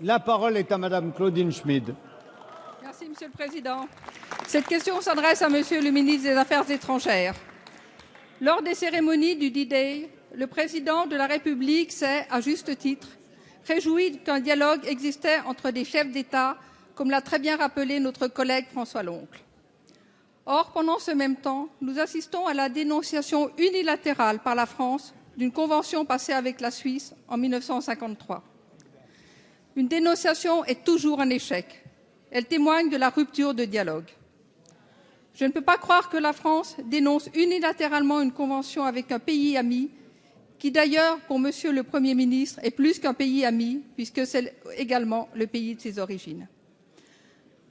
La parole est à Madame Claudine Schmid. Merci, Monsieur le Président. Cette question s'adresse à Monsieur le ministre des Affaires étrangères. Lors des cérémonies du D-Day, le Président de la République s'est, à juste titre, réjoui qu'un dialogue existait entre des chefs d'État, comme l'a très bien rappelé notre collègue François Loncle. Or, pendant ce même temps, nous assistons à la dénonciation unilatérale par la France d'une convention passée avec la Suisse en 1953. Une dénonciation est toujours un échec. Elle témoigne de la rupture de dialogue. Je ne peux pas croire que la France dénonce unilatéralement une convention avec un pays ami, qui d'ailleurs, pour Monsieur le Premier ministre, est plus qu'un pays ami, puisque c'est également le pays de ses origines.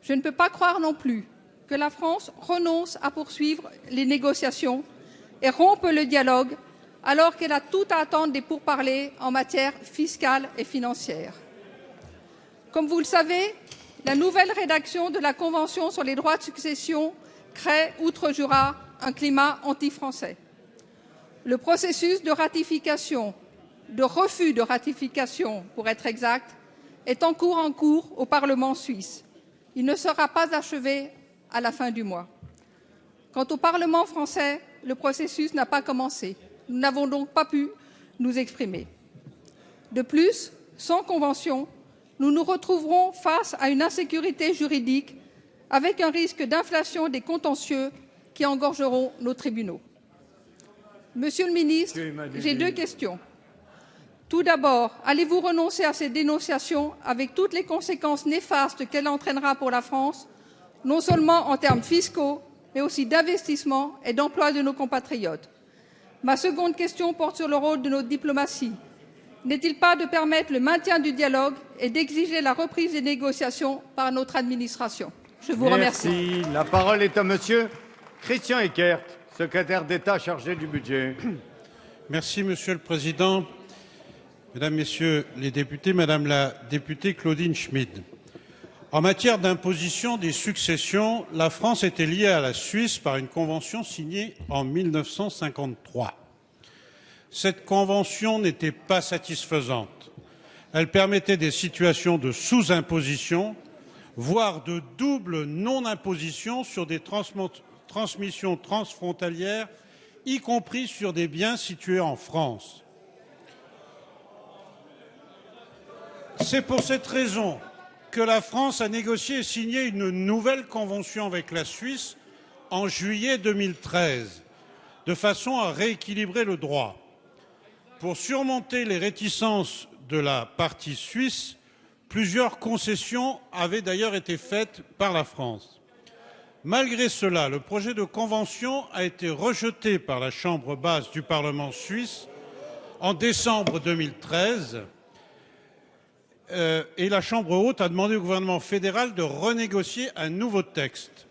Je ne peux pas croire non plus que la France renonce à poursuivre les négociations et rompe le dialogue, alors qu'elle a tout à attendre des pourparlers en matière fiscale et financière. Comme vous le savez, la nouvelle rédaction de la Convention sur les droits de succession crée, outre-Jura, un climat anti-français. Le processus de ratification, de refus de ratification pour être exact, est en cours au Parlement suisse. Il ne sera pas achevé à la fin du mois. Quant au Parlement français, le processus n'a pas commencé. Nous n'avons donc pas pu nous exprimer. De plus, sans convention, nous nous retrouverons face à une insécurité juridique avec un risque d'inflation des contentieux qui engorgeront nos tribunaux. Monsieur le ministre, j'ai deux questions. Tout d'abord, allez-vous renoncer à ces dénonciations avec toutes les conséquences néfastes qu'elle entraînera pour la France, non seulement en termes fiscaux, mais aussi d'investissement et d'emploi de nos compatriotes? Ma seconde question porte sur le rôle de notre diplomatie. N'est-il pas de permettre le maintien du dialogue et d'exiger la reprise des négociations par notre administration? Je vous remercie. Merci. La parole est à Monsieur Christian Eckert, secrétaire d'État chargé du budget. Merci, Monsieur le Président. Mesdames, Messieurs les députés, Madame la députée Claudine Schmid. En matière d'imposition des successions, la France était liée à la Suisse par une convention signée en 1953. Cette convention n'était pas satisfaisante. Elle permettait des situations de sous-imposition, voire de double non-imposition sur des transmissions transfrontalières, y compris sur des biens situés en France. C'est pour cette raison que la France a négocié et signé une nouvelle convention avec la Suisse en juillet 2013, de façon à rééquilibrer le droit. Pour surmonter les réticences de la partie suisse, plusieurs concessions avaient d'ailleurs été faites par la France. Malgré cela, le projet de convention a été rejeté par la Chambre basse du Parlement suisse en décembre 2013 et la Chambre haute a demandé au gouvernement fédéral de renégocier un nouveau texte.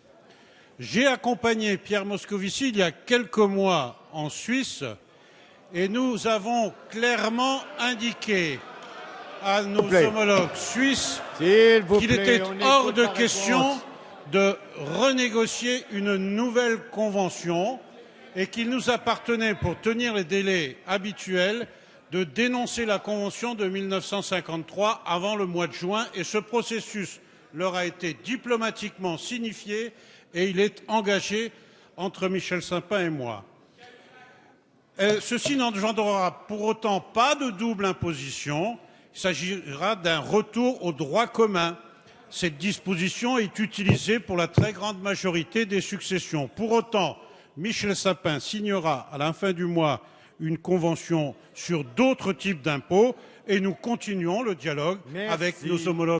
J'ai accompagné Pierre Moscovici il y a quelques mois en Suisse et nous avons clairement indiqué à nos homologues suisses qu'il était hors de question de renégocier une nouvelle convention et qu'il nous appartenait, pour tenir les délais habituels, de dénoncer la convention de 1953 avant le mois de juin. Et ce processus leur a été diplomatiquement signifié et il est engagé entre Michel Sapin et moi. Ceci n'engendrera pour autant pas de double imposition. Il s'agira d'un retour au droit commun. Cette disposition est utilisée pour la très grande majorité des successions. Pour autant, Michel Sapin signera à la fin du mois une convention sur d'autres types d'impôts et nous continuons le dialogue avec nos homologues.